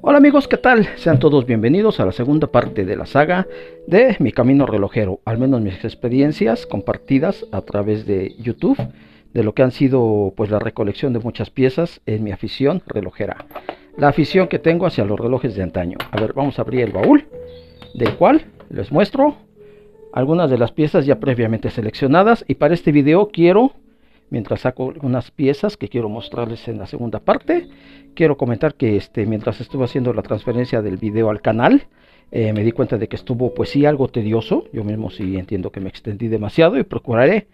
Hola amigos, ¿qué tal? Sean todos bienvenidos a la segunda parte de la saga de mi camino relojero, al menos mis experiencias compartidas a través de YouTube, de lo que han sido pues la recolección de muchas piezas en mi afición relojera. La afición que tengo hacia los relojes de antaño. A ver, vamos a abrir el baúl, del cual les muestro algunas de las piezas ya previamente seleccionadas, y para este video quiero, mientras saco algunas piezas que quiero mostrarles en la segunda parte, quiero comentar que mientras estuve haciendo la transferencia del video al canal, me di cuenta de que estuvo pues sí algo tedioso. Yo mismo sí entiendo que me extendí demasiado y procuraré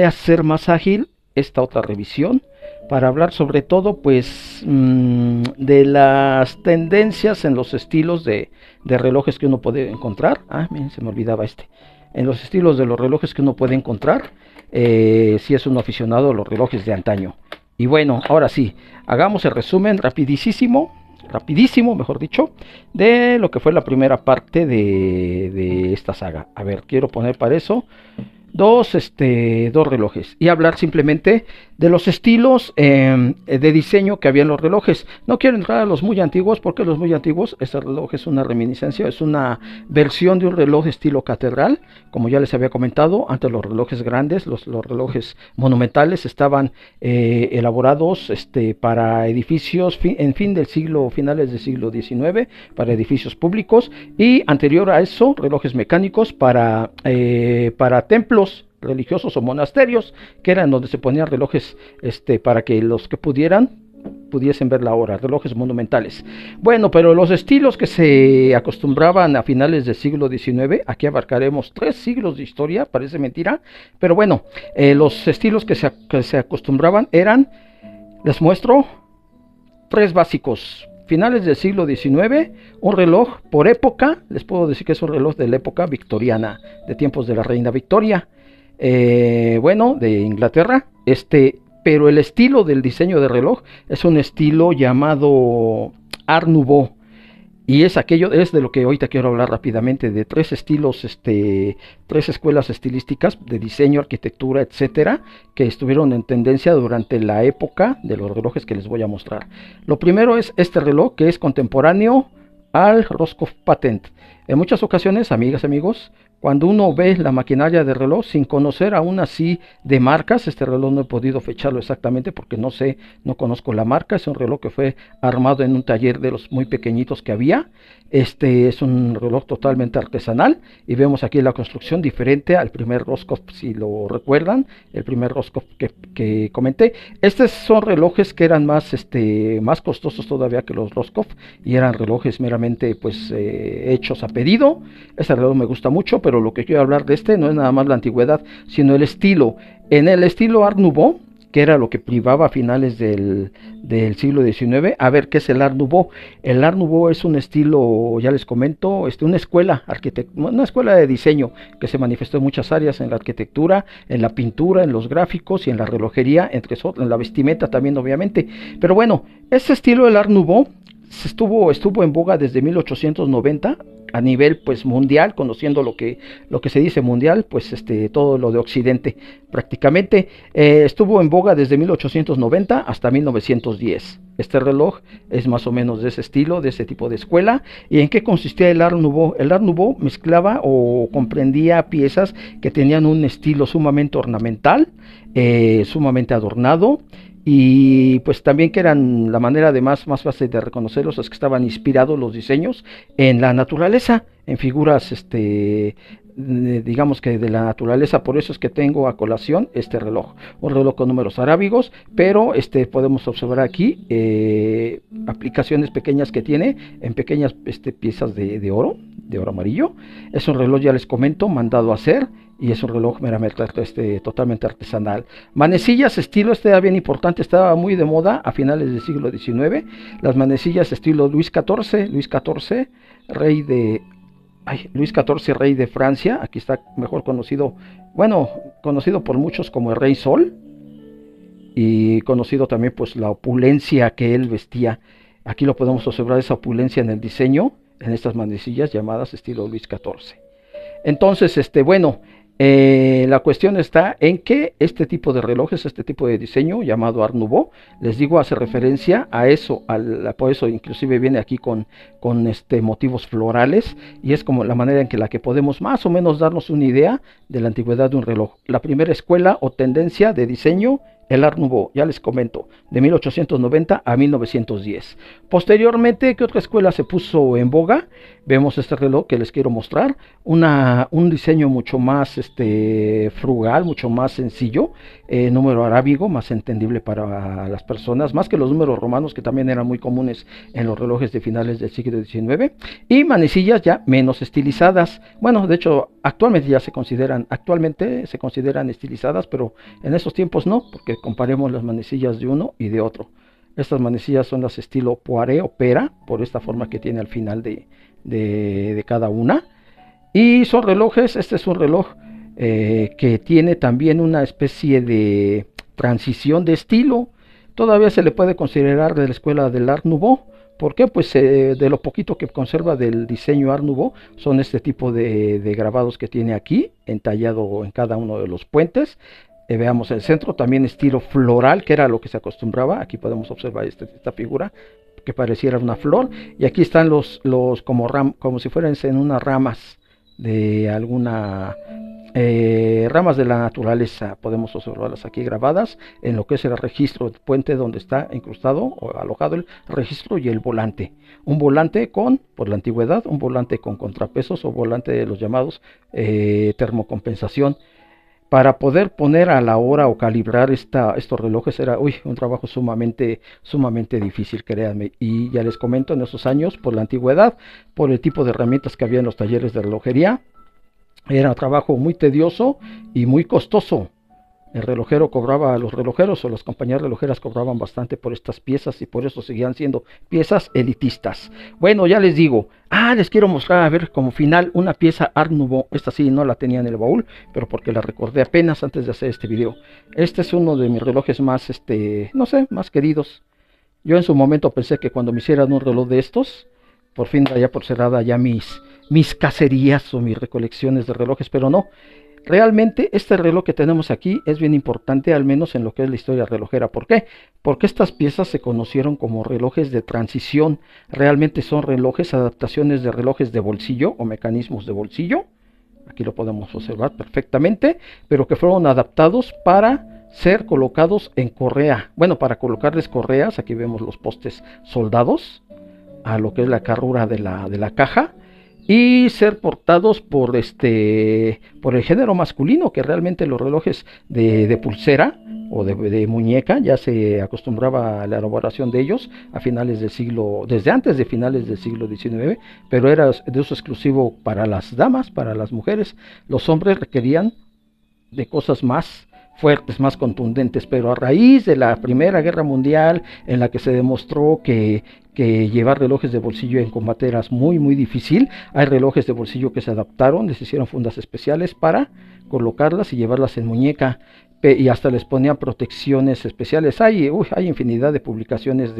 hacer más ágil esta otra revisión para hablar sobre todo pues de las tendencias en los estilos de relojes que uno puede encontrar. Miren, se me olvidaba en los estilos de los relojes que uno puede encontrar si es un aficionado a los relojes de antaño. Y bueno, ahora sí, hagamos el resumen rapidísimo, mejor dicho, de lo que fue la primera parte de esta saga. A ver, quiero poner para eso dos relojes y hablar simplemente de los estilos de diseño que había en los relojes. No quiero entrar a los muy antiguos, porque los muy antiguos, este reloj es una reminiscencia, es una versión de un reloj estilo catedral. Como ya les había comentado, antes los relojes grandes, los relojes monumentales estaban elaborados para edificios finales del siglo XIX, para edificios públicos, y anterior a eso relojes mecánicos para templos religiosos o monasterios, que eran donde se ponían relojes para que los que pudiesen ver la hora, relojes monumentales. Bueno, pero los estilos que se acostumbraban a finales del siglo XIX, aquí abarcaremos 3 siglos de historia, parece mentira, pero bueno, los estilos que se acostumbraban eran, les muestro, 3 básicos. Finales del siglo XIX, un reloj por época, les puedo decir que es un reloj de la época victoriana, de tiempos de la reina Victoria, de Inglaterra, pero el estilo del diseño de reloj es un estilo llamado Art Nouveau, y es de lo que ahorita quiero hablar rápidamente, de 3 estilos, 3 escuelas estilísticas de diseño, arquitectura, etcétera, que estuvieron en tendencia durante la época de los relojes que les voy a mostrar. Lo primero es este reloj, que es contemporáneo al Roscoff Patent. En muchas ocasiones, amigas, amigos, cuando uno ve la maquinaria de reloj sin conocer aún así de marcas, este reloj no he podido fecharlo exactamente porque no conozco la marca. Es un reloj que fue armado en un taller de los muy pequeñitos que había. Es un reloj totalmente artesanal, y vemos aquí la construcción diferente al primer Roscoff, si lo recuerdan, el primer Roscoff que comenté. Estos son relojes que eran más costosos todavía que los Roscoff, y eran relojes meramente pues hechos a pedido. Este reloj me gusta mucho, pero lo que quiero hablar de no es nada más la antigüedad, sino el estilo. En el estilo Art Nouveau, que era lo que privaba a finales del siglo XIX. A ver, ¿qué es el Art Nouveau? El Art Nouveau es un estilo, ya les comento, una escuela de diseño que se manifestó en muchas áreas: en la arquitectura, en la pintura, en los gráficos y en la relojería, en la vestimenta también, obviamente. Pero bueno, ese estilo del Art Nouveau estuvo en boga desde 1890 a nivel pues mundial, conociendo lo que se dice mundial, pues todo lo de Occidente prácticamente. Estuvo en boga desde 1890 hasta 1910. Este reloj es más o menos de ese estilo, de ese tipo de escuela. ¿Y en qué consistía el Art Nouveau? El Art Nouveau mezclaba o comprendía piezas que tenían un estilo sumamente ornamental, sumamente adornado, y pues también que eran la manera de más fácil de reconocerlos, es que estaban inspirados los diseños en la naturaleza, en figuras digamos que de la naturaleza. Por eso es que tengo a colación este reloj, un reloj con números arábigos, pero podemos observar aquí aplicaciones pequeñas que tiene en pequeñas piezas de oro amarillo. Es un reloj, ya les comento, mandado a hacer, y es un reloj meramente totalmente artesanal. Manecillas estilo, era bien importante, estaba muy de moda a finales del siglo XIX, las manecillas estilo Luis XIV, Luis XIV, rey de Francia. Aquí está mejor conocido por muchos como el Rey Sol, y conocido también pues la opulencia que él vestía. Aquí lo podemos observar, esa opulencia en el diseño, en estas manecillas llamadas estilo Luis XIV. Entonces, La cuestión está en que este tipo de relojes, este tipo de diseño llamado Art Nouveau, les digo, hace referencia a eso, por eso inclusive viene aquí con motivos florales, y es como la manera en la que podemos más o menos darnos una idea de la antigüedad de un reloj. La primera escuela o tendencia de diseño, el Art Nouveau, ya les comento, de 1890 a 1910. Posteriormente, ¿qué otra escuela se puso en boga? Vemos este reloj que les quiero mostrar, un diseño mucho más frugal, mucho más sencillo, número arábigo, más entendible para las personas, más que los números romanos que también eran muy comunes en los relojes de finales del siglo XIX, y manecillas ya menos estilizadas. Bueno, de hecho, actualmente se consideran estilizadas, pero en esos tiempos no, porque comparemos las manecillas de uno y de otro. Estas manecillas son las estilo Poiré o Pera, por esta forma que tiene al final de cada una. Y son relojes, este es un reloj que tiene también una especie de transición de estilo. Todavía se le puede considerar de la escuela del Art Nouveau. ¿Por qué? Pues de lo poquito que conserva del diseño Art Nouveau son este tipo de grabados que tiene aquí, entallado en cada uno de los puentes. Veamos el centro, también estilo floral, que era lo que se acostumbraba. Aquí podemos observar esta figura que pareciera una flor, y aquí están los como si fueran en unas ramas de alguna ramas de la naturaleza. Podemos observarlas aquí grabadas en lo que es el registro del puente donde está incrustado o alojado el registro y el volante. Un volante por la antigüedad, un volante con contrapesos o volante de los llamados termocompensación. Para poder poner a la hora o calibrar estos relojes era un trabajo sumamente difícil, créanme. Y ya les comento, en esos años, por la antigüedad, por el tipo de herramientas que había en los talleres de relojería, era un trabajo muy tedioso y muy costoso. Los relojeros o las compañías relojeras cobraban bastante por estas piezas, y por eso seguían siendo piezas elitistas. Bueno, ya les digo, les quiero mostrar, a ver, como final, una pieza Art Nouveau. Esta sí no la tenía en el baúl, pero porque la recordé apenas antes de hacer este video. Este es uno de mis relojes más, no sé, más queridos. Yo en su momento pensé que cuando me hicieran un reloj de estos, por fin daría por cerrada ya mis cacerías o mis recolecciones de relojes, pero no. Realmente este reloj que tenemos aquí es bien importante, al menos en lo que es la historia relojera. ¿Por qué? Porque estas piezas se conocieron como relojes de transición. Realmente son relojes, adaptaciones de relojes de bolsillo o mecanismos de bolsillo. Aquí lo podemos observar perfectamente, pero que fueron adaptados para ser colocados en correa. Bueno, para colocarles correas, aquí vemos los postes soldados a lo que es la carrura de la caja, y ser portados por el género masculino, que realmente los relojes de pulsera o de muñeca ya se acostumbraba a la elaboración de ellos a finales del siglo, desde antes de finales del siglo XIX, pero era de uso exclusivo para las damas, para las mujeres. Los hombres requerían de cosas más fuertes, más contundentes, pero a raíz de la Primera Guerra Mundial, en la que se demostró que llevar relojes de bolsillo en combate era muy difícil, hay relojes de bolsillo que se adaptaron, les hicieron fundas especiales para colocarlas y llevarlas en muñeca, y hasta les ponían protecciones especiales. Hay infinidad de publicaciones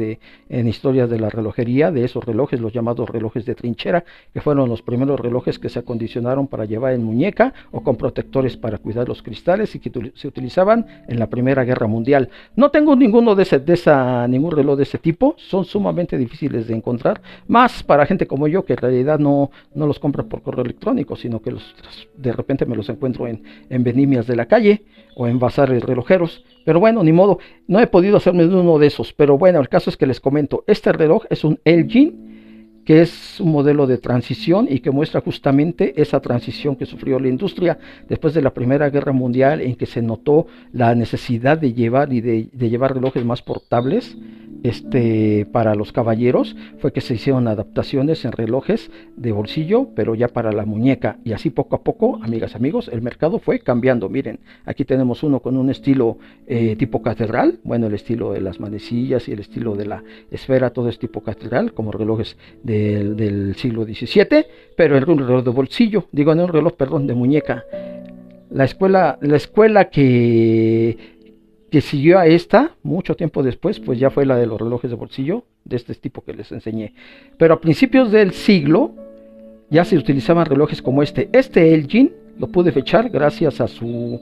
en historias de la relojería de esos relojes, los llamados relojes de trinchera, que fueron los primeros relojes que se acondicionaron para llevar en muñeca o con protectores para cuidar los cristales, y que se utilizaban en la Primera Guerra Mundial. No tengo ningún reloj de ese tipo, son sumamente difíciles de encontrar, más para gente como yo, que en realidad no los compra por correo electrónico, sino que de repente me los encuentro en vendimias de la calle o en bazares relojeros. Pero bueno, ni modo, no he podido hacerme de uno de esos. Pero bueno, el caso es que les comento, este reloj es un Elgin, que es un modelo de transición y que muestra justamente esa transición que sufrió la industria después de la Primera Guerra Mundial, en que se notó la necesidad de llevar relojes más portables para los caballeros. Fue que se hicieron adaptaciones en relojes de bolsillo, pero ya para la muñeca, y así poco a poco, amigas, amigos, el mercado fue cambiando. Miren, aquí tenemos uno con un estilo tipo catedral, bueno, el estilo de las manecillas y el estilo de la esfera, todo es tipo catedral, como relojes del siglo XVII, pero era un reloj de bolsillo, no un reloj, perdón, de muñeca. La escuela que siguió a esta mucho tiempo después, pues ya fue la de los relojes de bolsillo de este tipo que les enseñé. Pero a principios del siglo ya se utilizaban relojes como este Elgin, lo pude fechar gracias a su,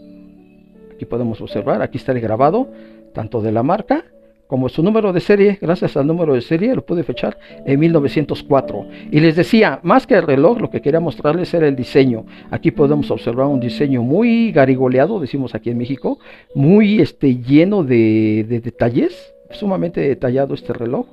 aquí podemos observar, aquí está el grabado, tanto de la marca como su número de serie. Gracias al número de serie lo pude fechar en 1904. Y les decía, más que el reloj, lo que quería mostrarles era el diseño. Aquí podemos observar un diseño muy garigoleado, decimos aquí en México, muy lleno de detalles, sumamente detallado este reloj.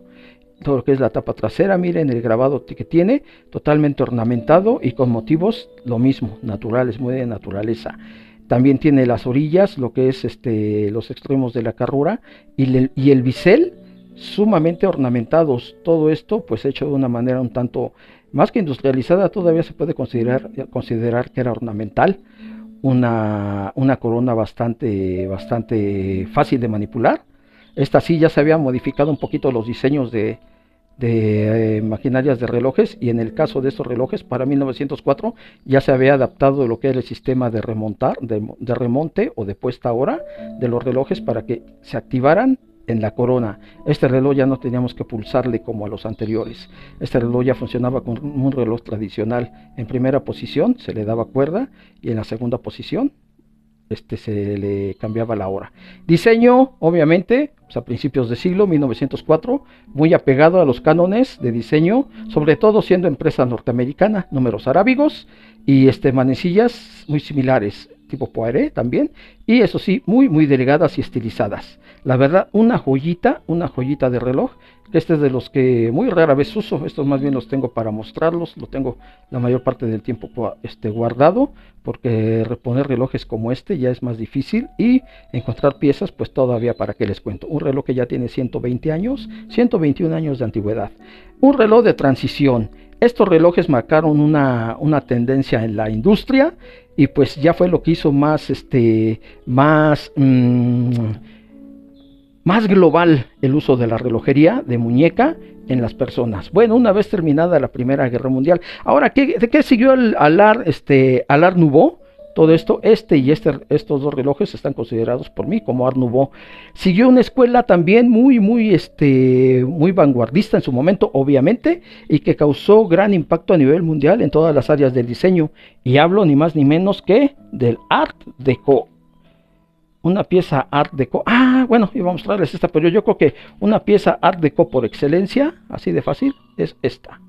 Todo lo que es la tapa trasera, miren el grabado que tiene, totalmente ornamentado y con motivos lo mismo, naturales, muy de naturaleza. También tiene las orillas, lo que es los extremos de la carrura y el bisel sumamente ornamentados. Todo esto pues hecho de una manera un tanto más que industrializada, todavía se puede considerar que era ornamental. Una corona bastante fácil de manipular. Esta sí ya se había modificado un poquito los diseños de maquinarias de relojes, y en el caso de estos relojes para 1904 ya se había adaptado lo que era el sistema de remonte o de puesta a hora de los relojes para que se activaran en la corona. Este reloj ya no teníamos que pulsarle como a los anteriores. Este reloj ya funcionaba como un reloj tradicional. En primera posición se le daba cuerda y en la segunda posición se le cambiaba la hora. Diseño, obviamente, pues a principios de siglo, 1904, muy apegado a los cánones de diseño, sobre todo siendo empresa norteamericana, números arábigos y manecillas muy similares, tipo Poiré también, y eso sí, muy delgadas y estilizadas. La verdad, una joyita de reloj. Este es de los que muy rara vez uso. Estos más bien los tengo para mostrarlos. Lo tengo la mayor parte del tiempo guardado, porque reponer relojes como este ya es más difícil, y encontrar piezas pues todavía para qué les cuento. Un reloj que ya tiene 120 años, 121 años de antigüedad. Un reloj de transición. Estos relojes marcaron una tendencia en la industria, y pues ya fue lo que hizo más global el uso de la relojería de muñeca en las personas. Bueno, una vez terminada la Primera Guerra Mundial. Ahora, ¿de qué siguió al Art Nouveau? Todo esto, estos dos relojes están considerados por mí como Art Nouveau. Siguió una escuela también muy vanguardista en su momento, obviamente, y que causó gran impacto a nivel mundial en todas las áreas del diseño. Y hablo ni más ni menos que del Art Deco. Una pieza Art Deco. Bueno, iba a mostrarles esta, pero yo creo que una pieza Art Deco por excelencia, así de fácil, es esta.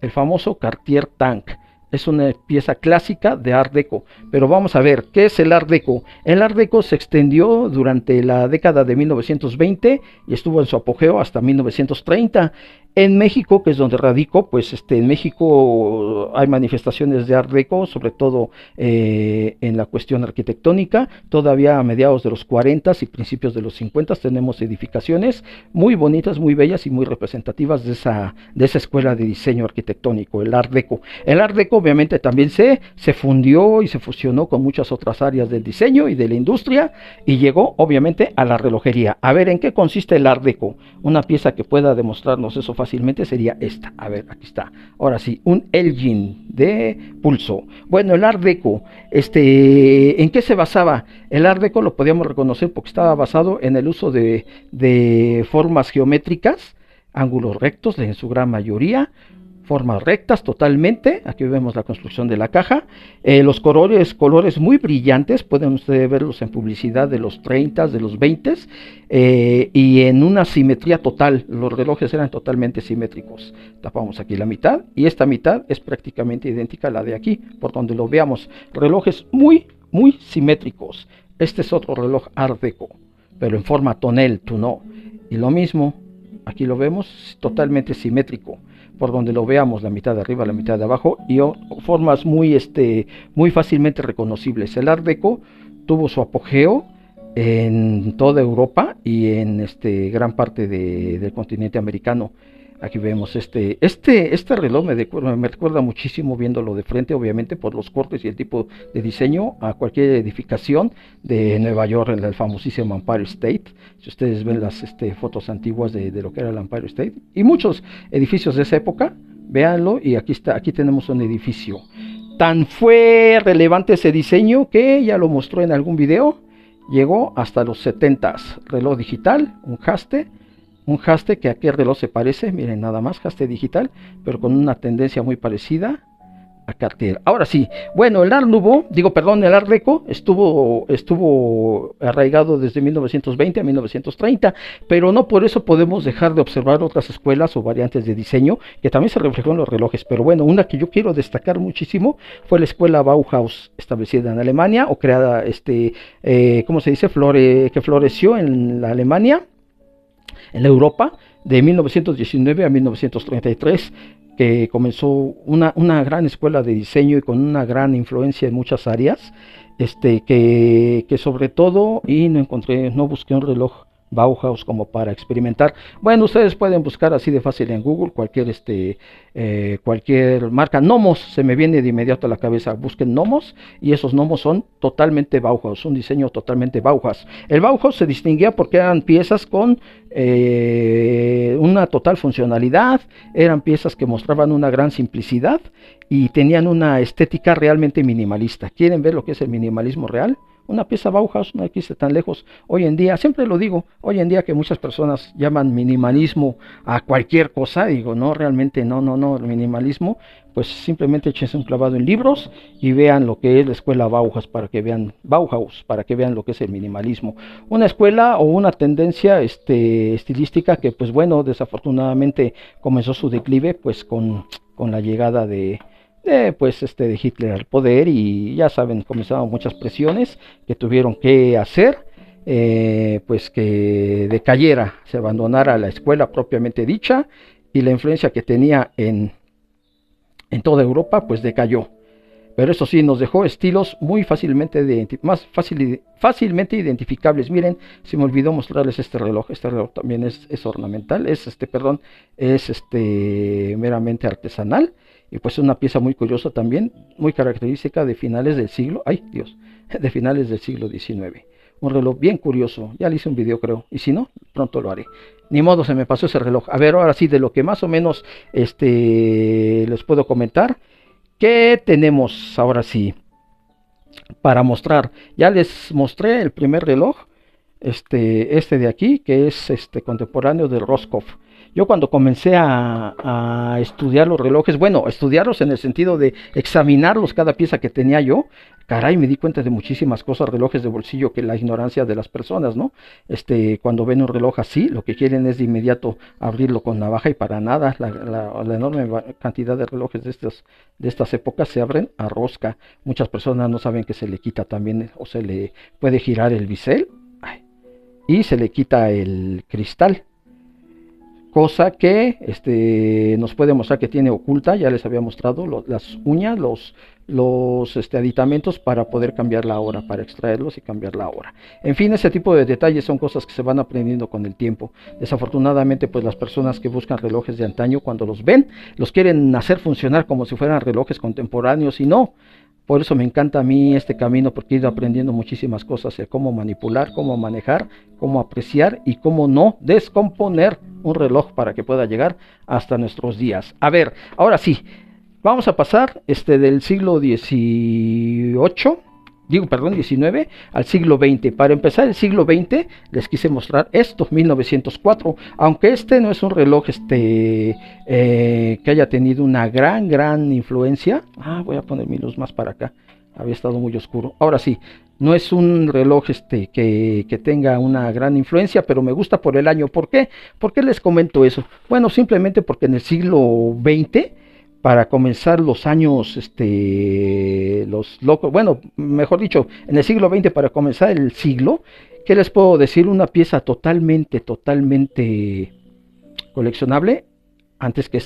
El famoso Cartier Tank. Es una pieza clásica de Art Deco. Pero vamos a ver, ¿qué es el Art Deco? El Art Deco se extendió durante la década de 1920 y estuvo en su apogeo hasta 1930. En México, que es donde radico, pues en México hay manifestaciones de Art Deco, sobre todo en la cuestión arquitectónica. Todavía a mediados de los 40 y principios de los 50 tenemos edificaciones muy bonitas, muy bellas y muy representativas de esa escuela de diseño arquitectónico, el Art Deco. El Art Deco obviamente también se fundió y se fusionó con muchas otras áreas del diseño y de la industria, y llegó obviamente a la relojería. A ver, ¿en qué consiste el Art Deco? Una pieza que pueda demostrarnos eso fácilmente sería esta. A ver, aquí está. Ahora sí, un Elgin de pulso. Bueno, el Art Deco, ¿en qué se basaba? El Art Deco lo podíamos reconocer porque estaba basado en el uso de formas geométricas, ángulos rectos en su gran mayoría, formas rectas totalmente. Aquí vemos la construcción de la caja. Los colores muy brillantes, pueden ustedes verlos en publicidad de los 30, de los 20, y en una simetría total. Los relojes eran totalmente simétricos. Tapamos aquí la mitad, y esta mitad es prácticamente idéntica a la de aquí, por donde lo veamos. Relojes muy simétricos. Este es otro reloj Art Deco, pero en forma tonel, tunó. Y lo mismo, aquí lo vemos totalmente simétrico, por donde lo veamos, la mitad de arriba, la mitad de abajo, y formas muy fácilmente reconocibles. El Art Deco tuvo su apogeo en toda Europa y en gran parte del continente americano. Aquí vemos este reloj me recuerda muchísimo, viéndolo de frente, obviamente por los cortes y el tipo de diseño, a cualquier edificación de Nueva York, el famosísimo Empire State. Si ustedes ven las fotos antiguas de lo que era el Empire State y muchos edificios de esa época, véanlo. Y aquí tenemos un edificio. Tan fue relevante ese diseño que ya lo mostró en algún video, llegó hasta los 70s. Reloj digital, un haste que a qué reloj se parece, miren nada más, haste digital, pero con una tendencia muy parecida a Cartier. Ahora sí, bueno, el Art Nouveau, el Art Deco estuvo arraigado desde 1920 a 1930, pero no por eso podemos dejar de observar otras escuelas o variantes de diseño que también se reflejó en los relojes. Pero bueno, una que yo quiero destacar muchísimo fue la escuela Bauhaus, establecida en Alemania o creada, ¿cómo se dice? Que floreció en la Alemania, en Europa, de 1919 a 1933, que comenzó una gran escuela de diseño y con una gran influencia en muchas áreas, que sobre todo, y no busqué un reloj Bauhaus como para experimentar. Bueno, ustedes pueden buscar así de fácil en Google cualquier marca. Nomos se me viene de inmediato a la cabeza. Busquen Nomos y esos Nomos son totalmente Bauhaus, un diseño totalmente Bauhaus. El Bauhaus se distinguía porque eran piezas con una total funcionalidad, eran piezas que mostraban una gran simplicidad y tenían una estética realmente minimalista. ¿Quieren ver lo que es el minimalismo real? Una pieza Bauhaus, no hay que irse tan lejos. Hoy en día, siempre lo digo, hoy en día que muchas personas llaman minimalismo a cualquier cosa, digo, no, realmente no, el minimalismo, pues simplemente échense un clavado en libros y vean lo que es la escuela Bauhaus para que vean lo que es el minimalismo. Una escuela o una tendencia estilística que, pues bueno, desafortunadamente comenzó su declive pues con la llegada de Hitler al poder, y ya saben, comenzaron muchas presiones que tuvieron que hacer, pues que decayera, se abandonara la escuela propiamente dicha, y la influencia que tenía en toda Europa pues decayó. Pero eso sí, nos dejó estilos muy fácilmente identificables. Miren, se me olvidó mostrarles este reloj. Este reloj también es ornamental, es meramente artesanal. Y pues es una pieza muy curiosa también, muy característica de finales del siglo, de finales del siglo XIX. Un reloj bien curioso, ya le hice un video creo, y si no, pronto lo haré. Ni modo, se me pasó ese reloj. A ver, ahora sí, de lo que más o menos les puedo comentar, ¿qué tenemos ahora sí para mostrar? Ya les mostré el primer reloj, de aquí, que es contemporáneo del Roscoff. Yo cuando comencé a estudiar los relojes, bueno, estudiarlos en el sentido de examinarlos cada pieza que tenía yo, caray, me di cuenta de muchísimas cosas, relojes de bolsillo, que la ignorancia de las personas, ¿no? Cuando ven un reloj así, lo que quieren es de inmediato abrirlo con navaja, y para nada, la enorme cantidad de relojes de estas épocas se abren a rosca. Muchas personas no saben que se le quita también, o se le puede girar el bisel, y se le quita el cristal, cosa que nos puede mostrar que tiene oculta. Ya les había mostrado las uñas, los aditamentos para poder cambiar la hora, para extraerlos y cambiar la hora. En fin, ese tipo de detalles son cosas que se van aprendiendo con el tiempo. Desafortunadamente, pues las personas que buscan relojes de antaño, cuando los ven, los quieren hacer funcionar como si fueran relojes contemporáneos, y no. Por eso me encanta a mí este camino, porque he ido aprendiendo muchísimas cosas, de cómo manipular, cómo manejar, cómo apreciar y cómo no descomponer un reloj para que pueda llegar hasta nuestros días. A ver, ahora sí, vamos a pasar del siglo XIX al siglo XX. Para empezar el siglo XX les quise mostrar esto, 1904, aunque no es un reloj que haya tenido una gran influencia. Voy a poner mi luz más para acá, había estado muy oscuro. Ahora sí, no es un reloj que tenga una gran influencia, pero me gusta por el año. ¿Por qué? ¿Por qué les comento eso? Bueno, simplemente porque en el siglo XX, para comenzar los años, mejor dicho, en el siglo XX, para comenzar el siglo, ¿qué les puedo decir? Una pieza totalmente coleccionable, antes que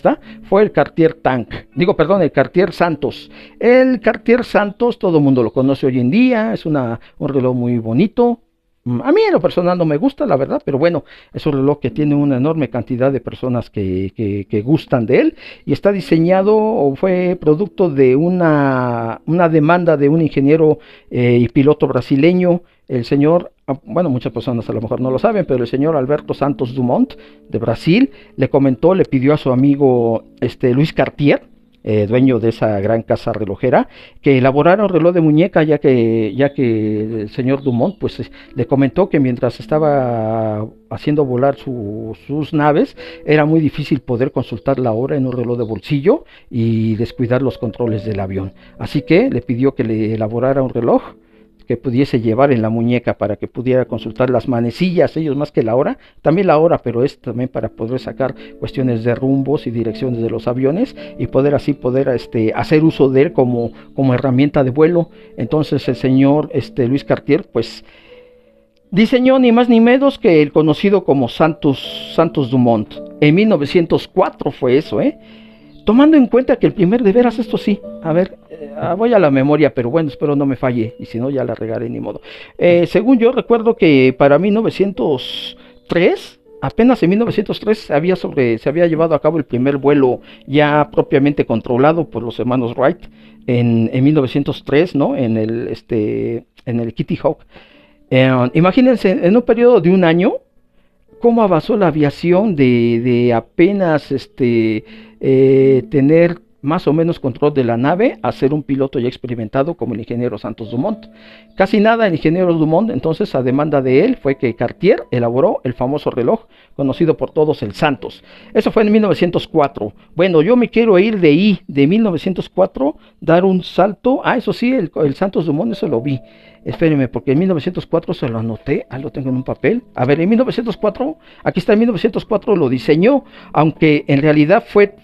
fue el Cartier el Cartier Santos. El Cartier Santos, todo el mundo lo conoce hoy en día, es un reloj muy bonito. A mí en lo personal no me gusta, la verdad, pero bueno, es un reloj que tiene una enorme cantidad de personas que gustan de él, y está diseñado o fue producto de una demanda de un ingeniero y piloto brasileño, el señor, muchas personas a lo mejor no lo saben, pero el señor Alberto Santos Dumont de Brasil le pidió a su amigo Luis Cartier dueño de esa gran casa relojera, que elaborara un reloj de muñeca, ya que el señor Dumont pues le comentó que mientras estaba haciendo volar sus naves, era muy difícil poder consultar la hora en un reloj de bolsillo y descuidar los controles del avión. Así que le pidió que le elaborara un reloj que pudiese llevar en la muñeca para que pudiera consultar las manecillas, ellos más que la hora, también la hora, pero es también para poder sacar cuestiones de rumbos y direcciones de los aviones y poder así hacer uso de él como herramienta de vuelo. Entonces el señor Luis Cartier pues diseñó ni más ni menos que el conocido como Santos Dumont. En 1904 fue eso, tomando en cuenta que el primer, de veras, esto sí, a ver, voy a la memoria, pero bueno, espero no me falle, y si no ya la regaré, ni modo. Según yo recuerdo que para 1903, apenas en 1903 se había llevado a cabo el primer vuelo ya propiamente controlado por los hermanos Wright, en 1903, ¿no? En el Kitty Hawk. Imagínense, en un periodo de un año, cómo avanzó la aviación de apenas tener más o menos control de la nave a ser un piloto ya experimentado como el ingeniero Santos Dumont. Casi nada el ingeniero Dumont, entonces a demanda de él fue que Cartier elaboró el famoso reloj conocido por todos, el Santos. Eso fue en 1904. Bueno, yo me quiero ir de 1904, dar un salto. Eso sí, el Santos Dumont, eso lo vi. Espérenme, porque en 1904 se lo anoté, lo tengo en un papel. A ver, en 1904, aquí está, en 1904 lo diseñó, aunque en realidad fue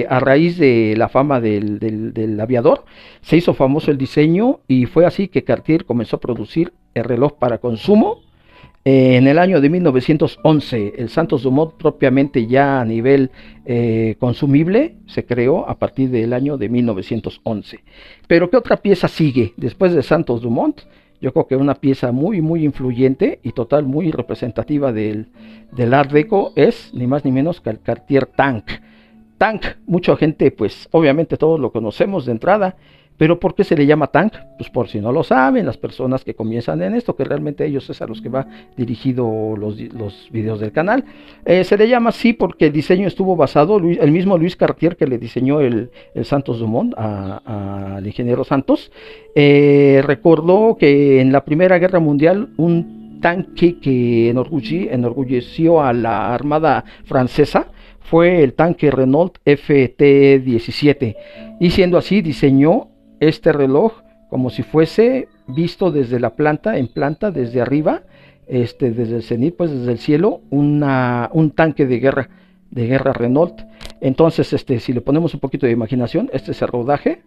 a raíz de la fama del aviador, se hizo famoso el diseño y fue así que Cartier comenzó a producir el reloj para consumo. En el año de 1911, el Santos Dumont propiamente ya a nivel consumible se creó a partir del año de 1911. Pero ¿qué otra pieza sigue después de Santos Dumont? Yo creo que una pieza muy muy influyente y total muy representativa del Art Deco es ni más ni menos que el Cartier Tank. Tank, mucha gente pues obviamente todos lo conocemos de entrada. ¿Pero por qué se le llama Tank? Pues por si no lo saben, las personas que comienzan en esto, que realmente ellos es a los que va dirigido los videos del canal. Se le llama así porque el diseño estuvo basado, el mismo Luis Cartier que le diseñó el Santos Dumont al ingeniero Santos, recordó que en la Primera Guerra Mundial un tanque que enorgulleció a la Armada Francesa fue el tanque Renault FT-17, y siendo así diseñó este reloj como si fuese visto desde la planta, desde arriba, desde el cenit, pues desde el cielo, un tanque de guerra Renault. Entonces, si le ponemos un poquito de imaginación, este es el rodaje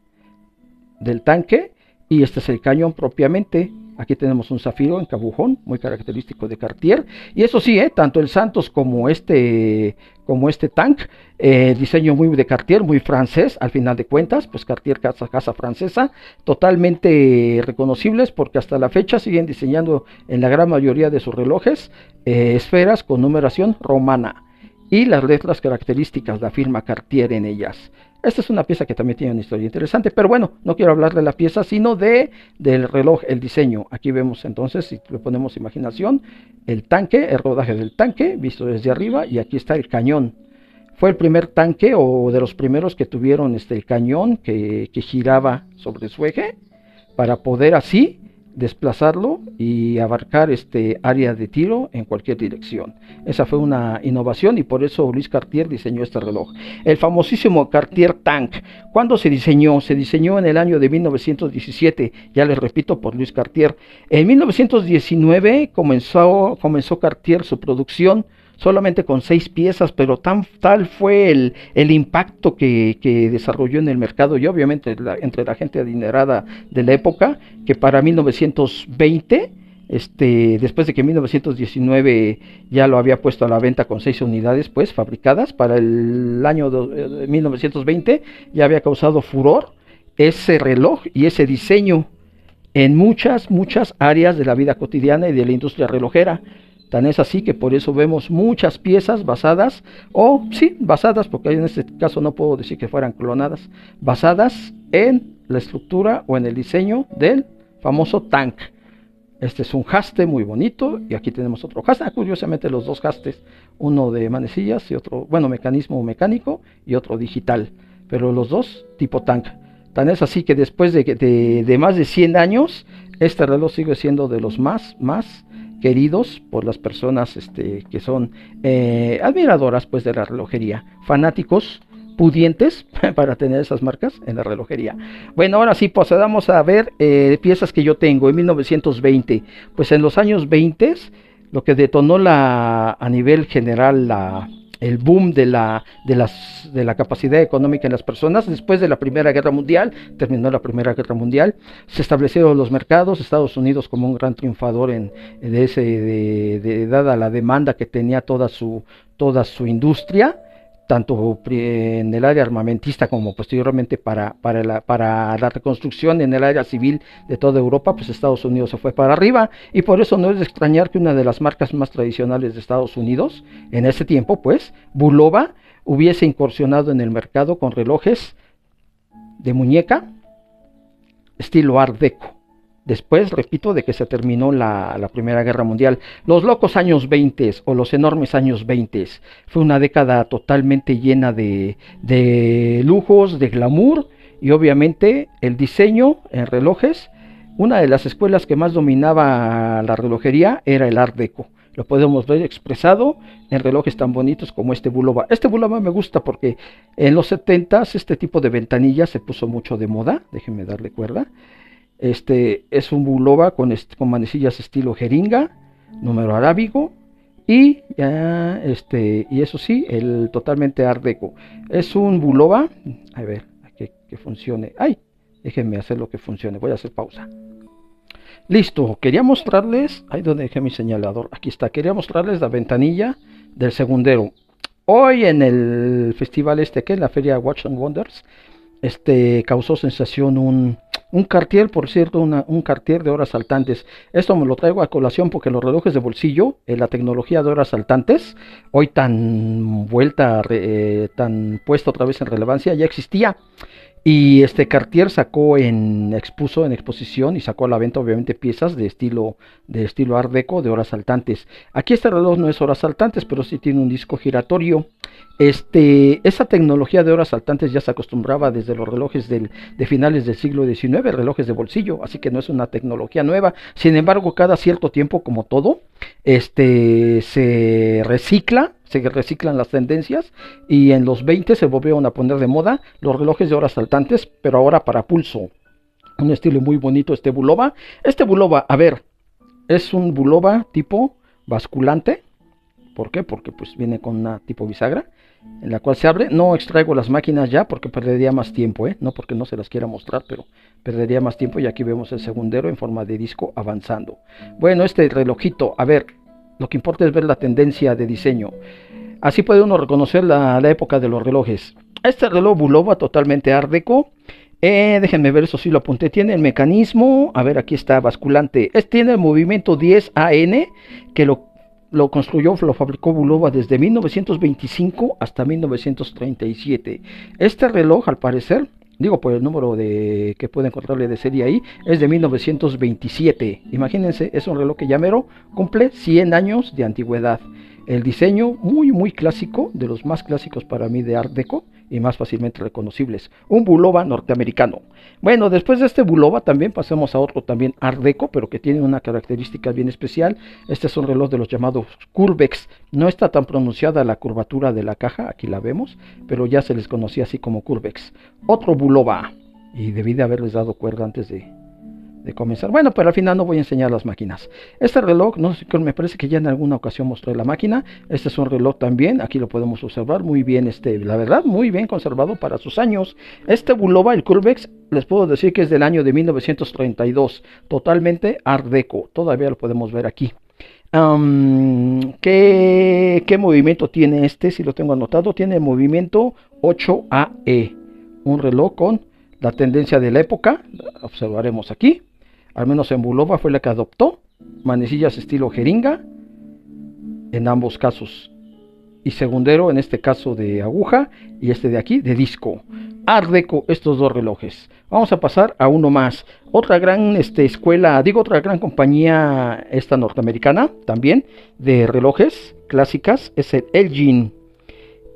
del tanque y este es el cañón propiamente. Aquí tenemos un zafiro en cabujón, muy característico de Cartier. Y eso sí, tanto el Santos como este tank, diseño muy de Cartier, muy francés, al final de cuentas, pues Cartier, casa francesa, totalmente reconocibles porque hasta la fecha siguen diseñando en la gran mayoría de sus relojes esferas con numeración romana y las letras características, la firma Cartier en ellas. Esta es una pieza que también tiene una historia interesante, pero bueno, no quiero hablar de la pieza, sino del reloj, el diseño. Aquí vemos entonces, si le ponemos imaginación, el tanque, el rodaje del tanque, visto desde arriba, y aquí está el cañón. Fue el primer tanque, o de los primeros que tuvieron el cañón que giraba sobre su eje, para poder así desplazarlo y abarcar área de tiro en cualquier dirección. Esa fue una innovación y por eso Luis Cartier diseñó este reloj. El famosísimo Cartier Tank, ¿cuándo se diseñó? Se diseñó en el año de 1917, ya les repito, por Luis Cartier. En 1919 comenzó Cartier su producción solamente con 6 piezas, pero tal fue el impacto que desarrolló en el mercado y obviamente entre la gente adinerada de la época, que para 1920, después de que en 1919 ya lo había puesto a la venta con 6 unidades pues fabricadas, para el año 1920 ya había causado furor ese reloj y ese diseño en muchas áreas de la vida cotidiana y de la industria relojera. Tan es así que por eso vemos muchas piezas basadas, porque en este caso no puedo decir que fueran clonadas, basadas en la estructura o en el diseño del famoso tank. Este es un haste muy bonito y aquí tenemos otro haste, curiosamente los dos hastes, uno de manecillas y otro, mecanismo mecánico y otro digital. pero los dos tipo tank. Tan es así que después de más de 100 años, este reloj sigue siendo de los más queridos por las personas que son admiradoras pues de la relojería, fanáticos pudientes para tener esas marcas en la relojería. Bueno, ahora sí procedamos a ver piezas que yo tengo en 1920. Pues en los años 20 lo que detonó a nivel general el boom de la capacidad económica en las personas. Después de la Primera Guerra Mundial, terminó la Primera Guerra Mundial, se establecieron los mercados, Estados Unidos como un gran triunfador dada la demanda que tenía toda su industria, tanto en el área armamentista como posteriormente para la reconstrucción en el área civil de toda Europa. Pues Estados Unidos se fue para arriba, y por eso no es de extrañar que una de las marcas más tradicionales de Estados Unidos en ese tiempo, pues Bulova, hubiese incursionado en el mercado con relojes de muñeca estilo Art Deco. Después, repito, de que se terminó la Primera Guerra Mundial. Los locos años 20 o los enormes años 20 fue una década totalmente llena de lujos, de glamour, y obviamente el diseño en relojes. Una de las escuelas que más dominaba la relojería era el Art Deco. Lo podemos ver expresado en relojes tan bonitos como este Bulova. Este Bulova me gusta porque en los 70s este tipo de ventanillas se puso mucho de moda. Déjenme darle cuerda. Es un Bulova con manecillas estilo jeringa, número arábigo, y eso sí, el totalmente Art Deco. Es un Bulova, a ver, que funcione. Ay, déjenme hacer lo que funcione, voy a hacer pausa. Listo, quería mostrarles, ahí donde dejé mi señalador, aquí está, quería mostrarles la ventanilla del segundero. Hoy en el festival que es la feria Watch and Wonders, causó sensación un Cartier, por cierto, un Cartier de horas saltantes. Esto me lo traigo a colación porque los relojes de bolsillo, la tecnología de horas saltantes, hoy tan tan puesta otra vez en relevancia, ya existía. Y Cartier expuso en exposición y sacó a la venta obviamente piezas de estilo Art Deco de horas saltantes. Aquí este reloj no es horas saltantes, pero sí tiene un disco giratorio. Esa tecnología de horas saltantes ya se acostumbraba desde los relojes de finales del siglo XIX, relojes de bolsillo, así que no es una tecnología nueva. Sin embargo, cada cierto tiempo, como todo, se reciclan las tendencias, y en los 20 se volvieron a poner de moda los relojes de horas saltantes, pero ahora para pulso. Un estilo muy bonito Bulova. Bulova, a ver, es un Bulova tipo basculante. ¿Por qué? Porque pues viene con una tipo bisagra en la cual se abre. No extraigo las máquinas ya porque perdería más tiempo, no porque no se las quiera mostrar, pero perdería más tiempo. Y aquí vemos el segundero en forma de disco avanzando. Bueno, relojito, a ver, lo que importa es ver la tendencia de diseño. Así puede uno reconocer la época de los relojes. Este reloj Bulova totalmente Art Deco. Déjenme ver, eso sí lo apunté. Tiene el mecanismo, a ver, aquí está, basculante. Tiene el movimiento 10 AN, que lo construyó, lo fabricó Bulova desde 1925 hasta 1937. Este reloj, al parecer, digo por el número que puede encontrarle de serie ahí, es de 1927. Imagínense, es un reloj que ya mero cumple 100 años de antigüedad. El diseño muy clásico, de los más clásicos para mí de Art Deco y más fácilmente reconocibles. Un Bulova norteamericano. Bueno, después de este Bulova también pasamos a otro también Art Deco, pero que tiene una característica bien especial. Este es un reloj de los llamados Curvex. No está tan pronunciada la curvatura de la caja, aquí la vemos, pero ya se les conocía así como Curvex. Otro Bulova, y debí de haberles dado cuerda antes de comenzar. Bueno, pero al final no voy a enseñar las máquinas. Este reloj, no sé, me parece que ya en alguna ocasión mostré la máquina. Este es un reloj también, aquí lo podemos observar muy bien, la verdad, muy bien conservado para sus años. Este Bulova, el Curvex, les puedo decir que es del año de 1932, totalmente Art Deco, todavía lo podemos ver aquí. ¿Qué movimiento tiene Si lo tengo anotado, tiene movimiento 8AE, un reloj con la tendencia de la época, observaremos aquí. Al menos en Bulova fue la que adoptó manecillas estilo jeringa en ambos casos, y segundero en este caso de aguja, y de aquí de disco. Art Deco, estos dos relojes. Vamos a pasar a uno más. Otra gran otra gran compañía norteamericana también de relojes clásicas es el Elgin.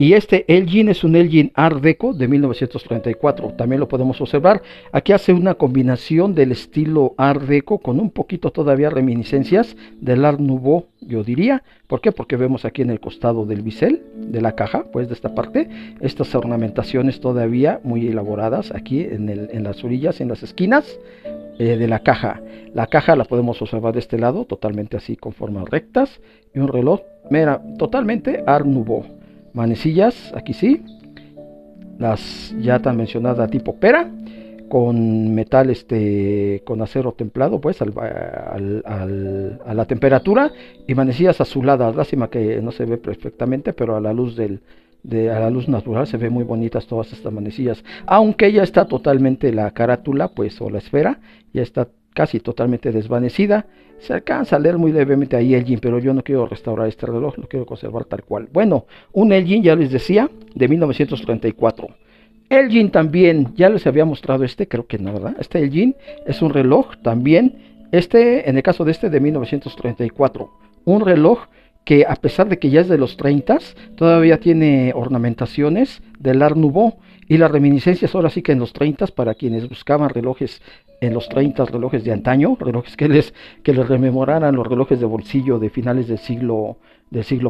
Y este Elgin es un Elgin Art Deco de 1934. También lo podemos observar. Aquí hace una combinación del estilo Art Deco con un poquito todavía reminiscencias del Art Nouveau, yo diría. ¿Por qué? Porque vemos aquí en el costado del bisel de la caja, pues de esta parte, estas ornamentaciones todavía muy elaboradas aquí en las orillas, en las esquinas de la caja. La caja la podemos observar de este lado, totalmente así con formas rectas. Y un reloj, mira, totalmente Art Nouveau. Manecillas, aquí sí, las ya tan mencionadas tipo pera, con metal, con acero templado, pues a la temperatura, y manecillas azuladas. Lástima que no se ve perfectamente, pero a la luz a la luz natural se ve muy bonitas todas estas manecillas, aunque ya está totalmente la carátula, pues, o la esfera, ya está casi totalmente desvanecida. Se alcanza a leer muy levemente ahí Elgin, pero yo no quiero restaurar este reloj, lo quiero conservar tal cual. Bueno, un Elgin, ya les decía, de 1934. Elgin también, ya les había mostrado creo que no, ¿verdad? Este Elgin es un reloj también, en el caso de 1934, un reloj que a pesar de que ya es de los 30, todavía tiene ornamentaciones del Art Nouveau, y las reminiscencias ahora sí que en los 30, para quienes buscaban relojes en los 30, relojes de antaño, relojes que les rememoraran los relojes de bolsillo de finales del siglo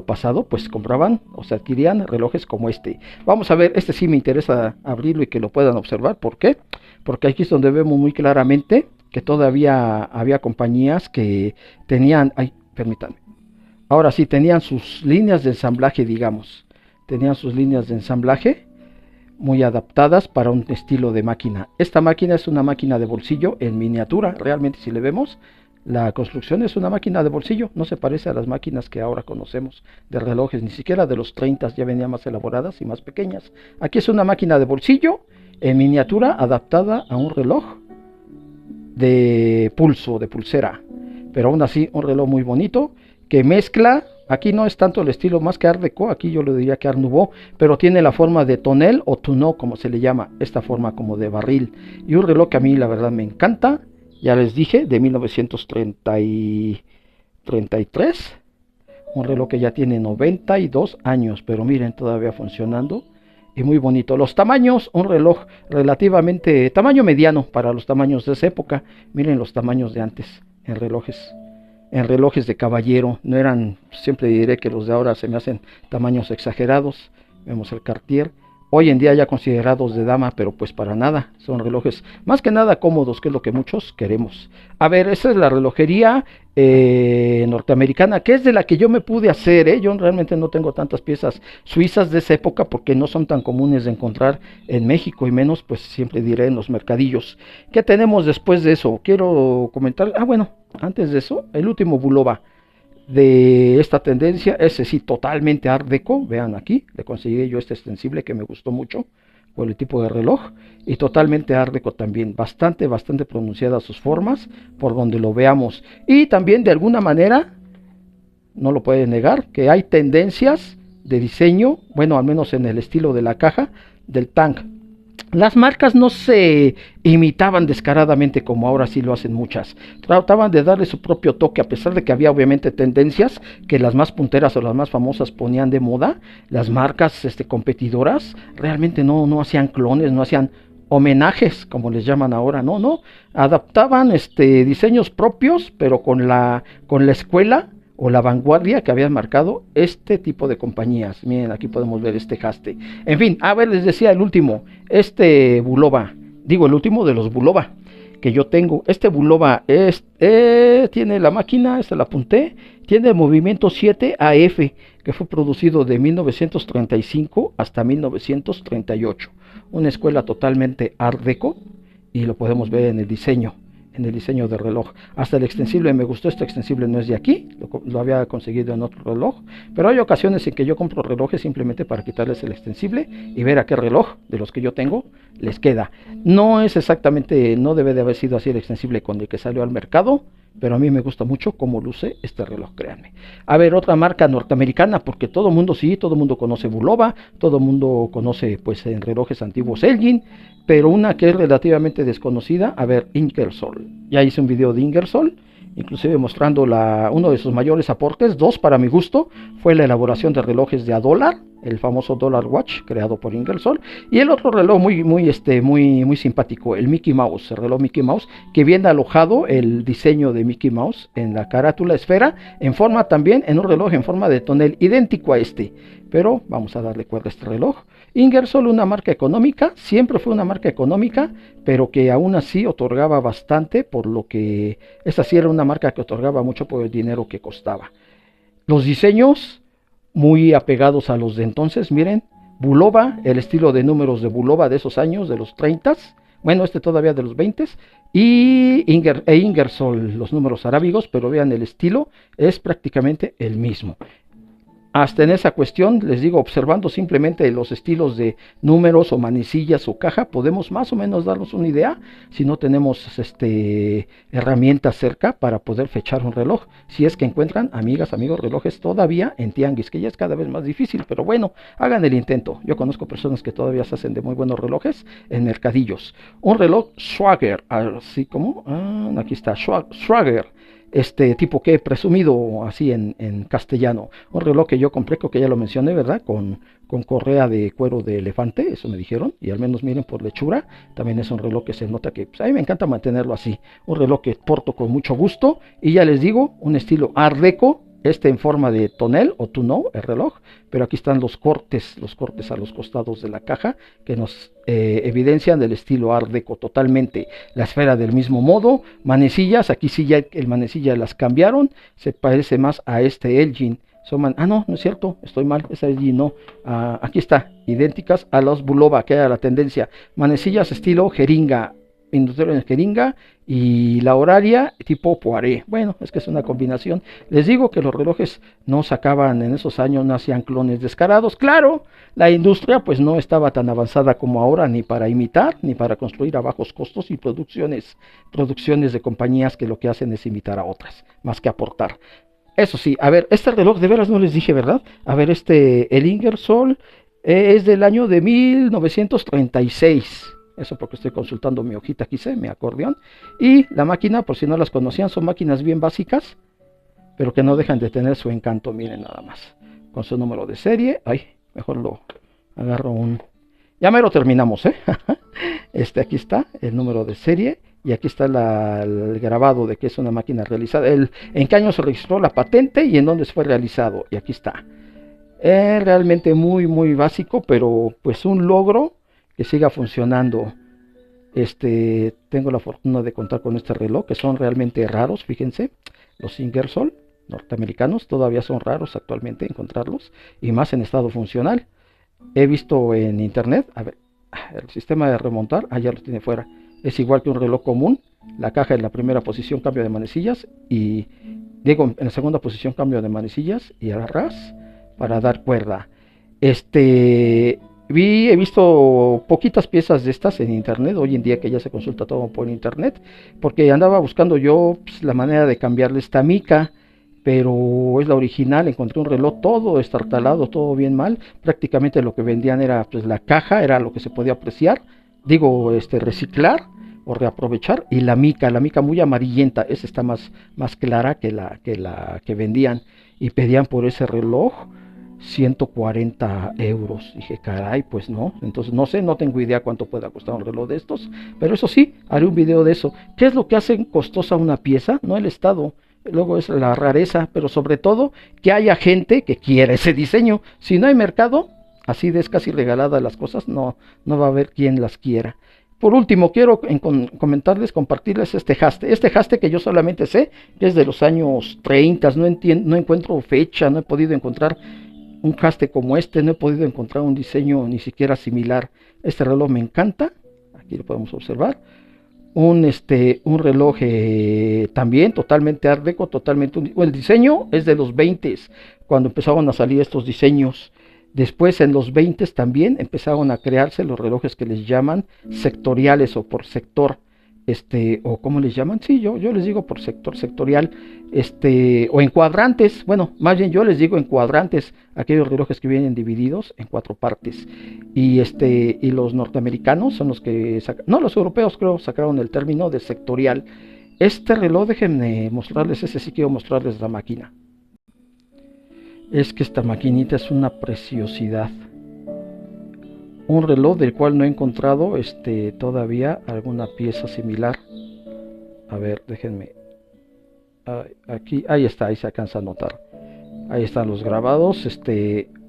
pasado, pues compraban o se adquirían relojes como este. Vamos a ver, sí me interesa abrirlo y que lo puedan observar. ¿Por qué? Porque aquí es donde vemos muy claramente que todavía había compañías que tenían, permítanme, ahora sí, tenían sus líneas de ensamblaje, digamos, tenían sus líneas de ensamblaje muy adaptadas para un estilo de máquina. Esta máquina es una máquina de bolsillo en miniatura. Realmente, si le vemos, la construcción es una máquina de bolsillo. No se parece a las máquinas que ahora conocemos de relojes, ni siquiera de los 30 ya venían más elaboradas y más pequeñas. Aquí es una máquina de bolsillo en miniatura adaptada a un reloj de pulso, de pulsera, pero aún así un reloj muy bonito que mezcla. Aquí no es tanto el estilo más que Art Deco, aquí yo le diría que Art Nouveau, pero tiene la forma de tonel o tonneau, como se le llama, esta forma como de barril. Y un reloj que a mí la verdad me encanta, ya les dije, de 1933, un reloj que ya tiene 92 años, pero miren, todavía funcionando y muy bonito. Los tamaños, un reloj relativamente, tamaño mediano para los tamaños de esa época. Miren los tamaños de antes en relojes de caballero, no eran, siempre diré que los de ahora se me hacen tamaños exagerados. Vemos el Cartier, hoy en día ya considerados de dama, pero pues para nada, son relojes más que nada cómodos, que es lo que muchos queremos. A ver, esa es la relojería norteamericana, que es de la que yo me pude hacer, yo realmente no tengo tantas piezas suizas de esa época porque no son tan comunes de encontrar en México, y menos, pues siempre diré, en los mercadillos. ¿Qué tenemos después de eso? Quiero comentar, bueno, antes de eso, el último Bulova de esta tendencia, ese sí, totalmente Art Deco. Vean aquí, le conseguí yo este extensible que me gustó mucho por el tipo de reloj, y totalmente Art Deco también, bastante pronunciadas sus formas por donde lo veamos. Y también de alguna manera, no lo pueden negar, que hay tendencias de diseño, bueno, al menos en el estilo de la caja del Tank. Las marcas no se imitaban descaradamente como ahora sí lo hacen muchas. Trataban de darle su propio toque, a pesar de que había obviamente tendencias que las más punteras o las más famosas ponían de moda. Las marcas competidoras realmente no hacían clones, no hacían homenajes, como les llaman ahora, no, adaptaban diseños propios, pero con la escuela o la vanguardia que habían marcado este tipo de compañías. Miren, aquí podemos ver este haste. En fin, a ver, les decía el último, Bulova, digo el último de los Bulova que yo tengo. Este Bulova tiene la máquina, la apunté, tiene el movimiento 7 AF, que fue producido de 1935 hasta 1938. Una escuela totalmente Art Deco, y lo podemos ver en el diseño del reloj. Hasta el extensible me gustó. Este extensible no es de aquí, lo había conseguido en otro reloj, pero hay ocasiones en que yo compro relojes simplemente para quitarles el extensible y ver a qué reloj de los que yo tengo les queda. No es exactamente, no debe de haber sido así el extensible con el que salió al mercado, pero a mí me gusta mucho cómo luce este reloj, créanme. A ver, otra marca norteamericana, porque todo el mundo conoce Bulova, todo el mundo conoce pues en relojes antiguos Elgin, pero una que es relativamente desconocida, a ver, Ingersoll. Ya hice un video de Ingersoll, inclusive mostrando uno de sus mayores aportes, dos para mi gusto, fue la elaboración de relojes de $1, el famoso Dollar Watch creado por Ingersoll, y el otro reloj muy simpático, el Mickey Mouse, el reloj Mickey Mouse, que viene alojado el diseño de Mickey Mouse en la carátula esfera, en forma también, en un reloj en forma de tonel, idéntico a este, pero vamos a darle cuerda a este reloj. Ingersoll, una marca económica, siempre fue una marca económica, pero que aún así otorgaba bastante, por lo que esta sí era una marca que otorgaba mucho por el dinero que costaba. Los diseños muy apegados a los de entonces, miren, Bulova, el estilo de números de Bulova de esos años, de los 30, bueno, este todavía de los 20, y Ingersoll, los números arábigos, pero vean, el estilo es prácticamente el mismo. Hasta en esa cuestión, les digo, observando simplemente los estilos de números o manecillas o caja, podemos más o menos darnos una idea si no tenemos herramientas cerca para poder fechar un reloj. Si es que encuentran, amigas, amigos, relojes todavía en tianguis, que ya es cada vez más difícil, pero bueno, hagan el intento. Yo conozco personas que todavía se hacen de muy buenos relojes en mercadillos. Un reloj Swagger, así como, aquí está, Swagger. Tipo que he presumido así en castellano, un reloj que yo compré, creo que ya lo mencioné, ¿verdad? Con correa de cuero de elefante, eso me dijeron, y al menos miren por lechura, también es un reloj que se nota que pues, a mí me encanta mantenerlo así, un reloj que porto con mucho gusto, y ya les digo, un estilo Art Deco, en forma de tonel o tonneau, el reloj, pero aquí están los cortes a los costados de la caja que nos evidencian el estilo Art Deco totalmente. La esfera del mismo modo, manecillas, aquí sí ya el manecilla las cambiaron, se parece más a Elgin. No es cierto, estoy mal, esa Elgin no, aquí está, idénticas a los Bulova, que era la tendencia. Manecillas estilo jeringa, industrial en jeringa, y la horaria tipo Poiré. Bueno, es que es una combinación. Les digo que los relojes no sacaban en esos años, no hacían clones descarados. Claro, la industria pues no estaba tan avanzada como ahora, ni para imitar, ni para construir a bajos costos, y producciones de compañías que lo que hacen es imitar a otras, más que aportar. Eso sí, a ver, este reloj de veras no les dije, ¿verdad? A ver, el Ingersoll es del año de 1936. Eso porque estoy consultando mi hojita, aquí mi acordeón. Y la máquina, por si no las conocían, son máquinas bien básicas, pero que no dejan de tener su encanto, miren nada más. Con su número de serie, mejor lo agarro Ya mero terminamos, ¿eh? Aquí está el número de serie, y aquí está el grabado de que es una máquina realizada. En qué año se registró la patente y en dónde fue realizado, y aquí está. Realmente muy, muy básico, pero pues un logro que siga funcionando. Tengo la fortuna de contar con este reloj, que son realmente raros, fíjense, los Ingersoll norteamericanos todavía son raros actualmente encontrarlos, y más en estado funcional. He visto en internet, a ver, el sistema de remontar, ya lo tiene fuera, es igual que un reloj común, la caja en la primera posición, cambio de manecillas, y digo, en la segunda posición, cambio de manecillas, y al ras para dar cuerda. He visto poquitas piezas de estas en internet, hoy en día que ya se consulta todo por internet, porque andaba buscando yo la manera de cambiarle esta mica, pero es la original. Encontré un reloj todo estartalado, todo bien mal, prácticamente lo que vendían era pues la caja, era lo que se podía apreciar, reciclar o reaprovechar, y la mica muy amarillenta, esa está más clara que la que vendían, y pedían por ese reloj 140 euros. Dije, caray, pues no. Entonces no sé, no tengo idea cuánto pueda costar un reloj de estos, pero eso sí, haré un video de eso. ¿Qué es lo que hace costosa una pieza? No el estado, luego es la rareza, pero sobre todo que haya gente que quiera ese diseño. Si no hay mercado, así de es casi regalada las cosas, no va a haber quien las quiera. Por último, quiero compartirles este haste que yo solamente sé que es de los años 30, no encuentro fecha, no he podido encontrar un haste como no he podido encontrar un diseño ni siquiera similar. Este reloj me encanta, aquí lo podemos observar, un reloj también totalmente Art Deco, el diseño es de los 20, cuando empezaron a salir estos diseños. Después en los 20 también empezaron a crearse los relojes que les llaman sectoriales o por sector, o ¿cómo les llaman? Sí, yo les digo por sectorial, o en cuadrantes. Bueno, más bien yo les digo en cuadrantes, aquellos relojes que vienen divididos en 4 partes. Y los norteamericanos son los que los europeos creo sacaron el término de sectorial. Este reloj, déjenme mostrarles, sí quiero mostrarles la máquina. Es que esta maquinita es una preciosidad. Un reloj del cual no he encontrado todavía alguna pieza similar. A ver, déjenme. Aquí, ahí está, ahí se alcanza a notar. Ahí están los grabados.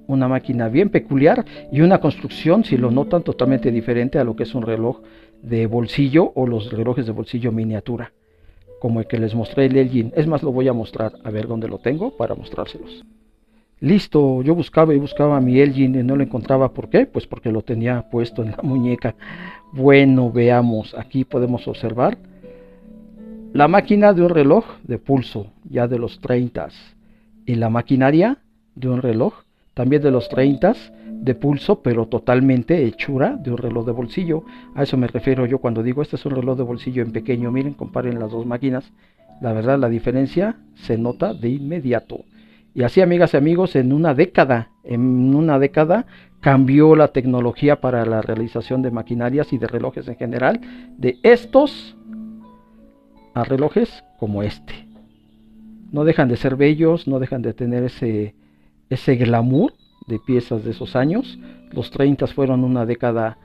Una máquina bien peculiar y una construcción, si lo notan, totalmente diferente a lo que es un reloj de bolsillo o los relojes de bolsillo miniatura, como el que les mostré, el Elgin. Es más, lo voy a mostrar, a ver dónde lo tengo para mostrárselos. Listo, yo buscaba y buscaba mi Elgin y no lo encontraba. ¿Por qué? Pues porque lo tenía puesto en la muñeca. Bueno, veamos, aquí podemos observar la máquina de un reloj de pulso, ya de los 30, y la maquinaria de un reloj, también de los 30, de pulso, pero totalmente hechura de un reloj de bolsillo. A eso me refiero yo cuando digo este es un reloj de bolsillo en pequeño. Miren, comparen las dos máquinas. La verdad, la diferencia se nota de inmediato. Y así, amigas y amigos, en una década cambió la tecnología para la realización de maquinarias y de relojes en general, de estos a relojes como este. No dejan de ser bellos, no dejan de tener ese glamour de piezas de esos años. Los 30 fueron una década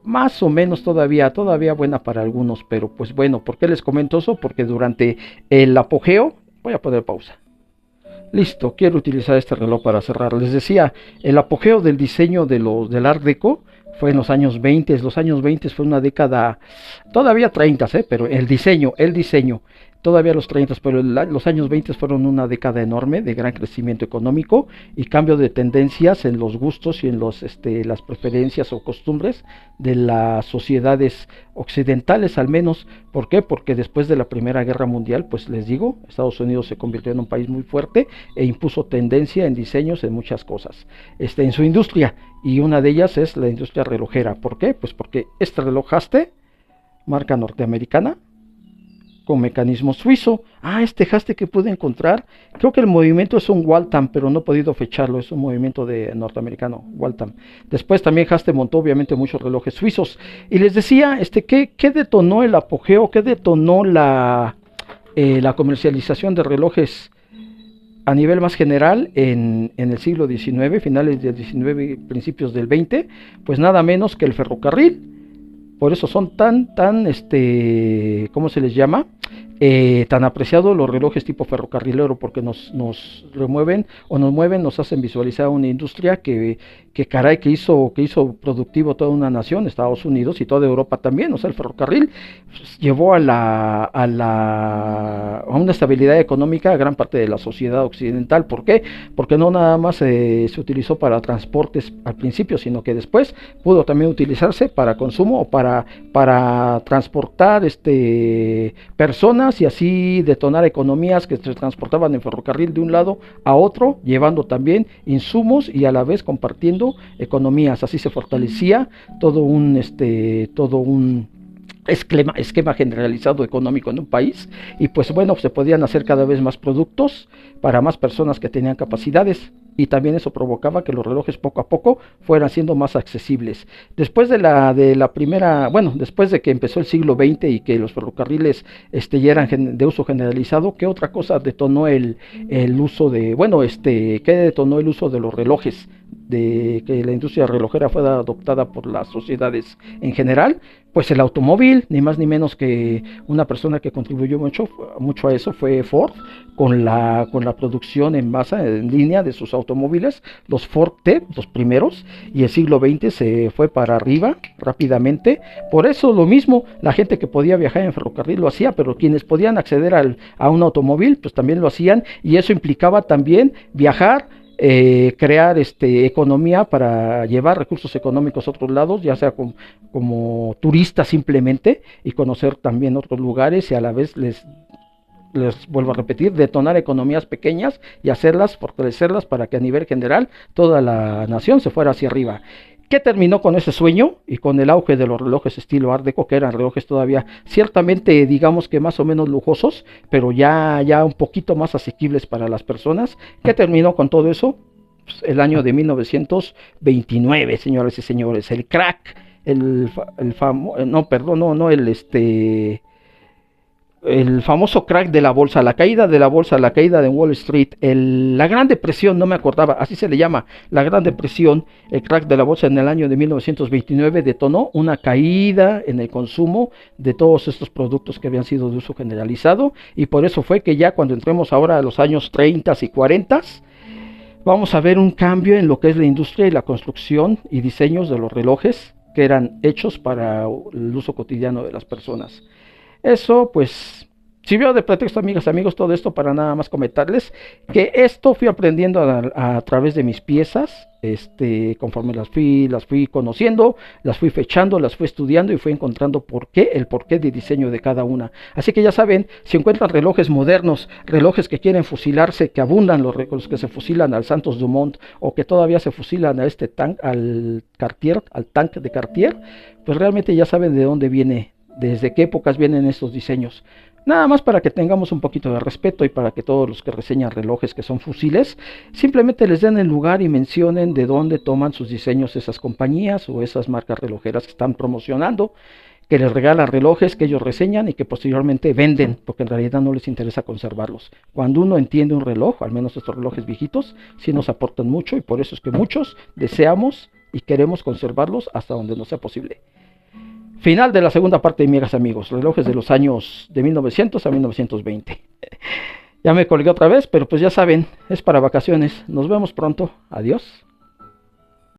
más o menos todavía buena para algunos, pero pues bueno, ¿por qué les comento eso? Porque durante el apogeo, voy a poner pausa. Listo, quiero utilizar este reloj para cerrar. Les decía, el apogeo del diseño del Art Deco fue en los años 20. Los años 20 fue una década, todavía 30, pero el diseño, todavía los 30, pero los años 20 fueron una década enorme de gran crecimiento económico y cambio de tendencias en los gustos y en las preferencias o costumbres de las sociedades occidentales, al menos. ¿Por qué? Porque después de la Primera Guerra Mundial, pues les digo, Estados Unidos se convirtió en un país muy fuerte e impuso tendencia en diseños, en muchas cosas, en su industria, y una de ellas es la industria relojera. ¿Por qué? Pues porque este reloj Haste, marca norteamericana, con mecanismo suizo. Este Haste que pude encontrar, creo que el movimiento es un Waltham, pero no he podido fecharlo, es un movimiento de norteamericano, Waltham. Después también Haste montó obviamente muchos relojes suizos. Y les decía, ¿qué detonó el apogeo? ¿Qué detonó la comercialización de relojes a nivel más general en el siglo XIX, finales del XIX, principios del XX? Pues nada menos que el ferrocarril. Por eso son tan, ¿cómo se les llama? Tan apreciados los relojes tipo ferrocarrilero, porque nos remueven o nos mueven, nos hacen visualizar una industria que caray, que hizo productivo toda una nación, Estados Unidos y toda Europa también. O sea, el ferrocarril pues, llevó a una estabilidad económica a gran parte de la sociedad occidental. ¿Por qué? Porque no nada más se utilizó para transportes al principio, sino que después pudo también utilizarse para consumo o para transportar personas, y así detonar economías que se transportaban en ferrocarril de un lado a otro, llevando también insumos y a la vez compartiendo economías. Así se fortalecía todo un esquema generalizado económico en un país, y pues bueno, se podían hacer cada vez más productos para más personas que tenían capacidades, y también eso provocaba que los relojes poco a poco fueran siendo más accesibles. Después de la primera, bueno, después de que empezó el siglo XX y que los ferrocarriles ya eran de uso generalizado, ¿qué otra cosa detonó el uso de, bueno, qué detonó el uso de los relojes? De que la industria relojera fuera adoptada por las sociedades en general. Pues el automóvil, ni más ni menos que una persona que contribuyó mucho a eso fue Ford, con la producción en masa, en línea de sus automóviles, los Ford T, los primeros, y el siglo XX se fue para arriba rápidamente. Por eso lo mismo, la gente que podía viajar en ferrocarril lo hacía, pero quienes podían acceder a un automóvil, pues también lo hacían, y eso implicaba también viajar, crear economía para llevar recursos económicos a otros lados, ya sea como turistas simplemente, y conocer también otros lugares, y a la vez les vuelvo a repetir, detonar economías pequeñas y fortalecerlas para que a nivel general toda la nación se fuera hacia arriba. ¿Qué terminó con ese sueño y con el auge de los relojes estilo Art Deco, que eran relojes todavía ciertamente, digamos que más o menos lujosos, pero ya un poquito más asequibles para las personas? ¿Qué terminó con todo eso? Pues el año de 1929, señoras y señores, el crack, el famoso crack de la bolsa, la caída de la bolsa, la caída de Wall Street, la Gran Depresión, no me acordaba, así se le llama, la Gran Depresión, el crack de la bolsa en el año de 1929 detonó una caída en el consumo de todos estos productos que habían sido de uso generalizado, y por eso fue que ya cuando entremos ahora a los años 30 y 40, vamos a ver un cambio en lo que es la industria y la construcción y diseños de los relojes que eran hechos para el uso cotidiano de las personas. Eso pues sirvió de pretexto, amigas, amigos, todo esto para nada más comentarles que esto fui aprendiendo a través de mis piezas, conforme las fui conociendo, las fui fechando, las fui estudiando y fui encontrando el porqué de diseño de cada una. Así que ya saben, si encuentran relojes modernos, relojes que quieren fusilarse, que abundan los que se fusilan al Santos Dumont o que todavía se fusilan a al Cartier, al tanque de Cartier, pues realmente ya saben de dónde viene, desde qué épocas vienen estos diseños. Nada más para que tengamos un poquito de respeto y para que todos los que reseñan relojes que son fusiles, simplemente les den el lugar y mencionen de dónde toman sus diseños esas compañías o esas marcas relojeras que están promocionando, que les regalan relojes que ellos reseñan y que posteriormente venden, porque en realidad no les interesa conservarlos. Cuando uno entiende un reloj, al menos estos relojes viejitos, sí nos aportan mucho y por eso es que muchos deseamos y queremos conservarlos hasta donde nos sea posible. Final de la segunda parte, de amigas, amigos, relojes de los años de 1900 a 1920. Ya me colgué otra vez, pero pues ya saben, es para vacaciones. Nos vemos pronto. Adiós.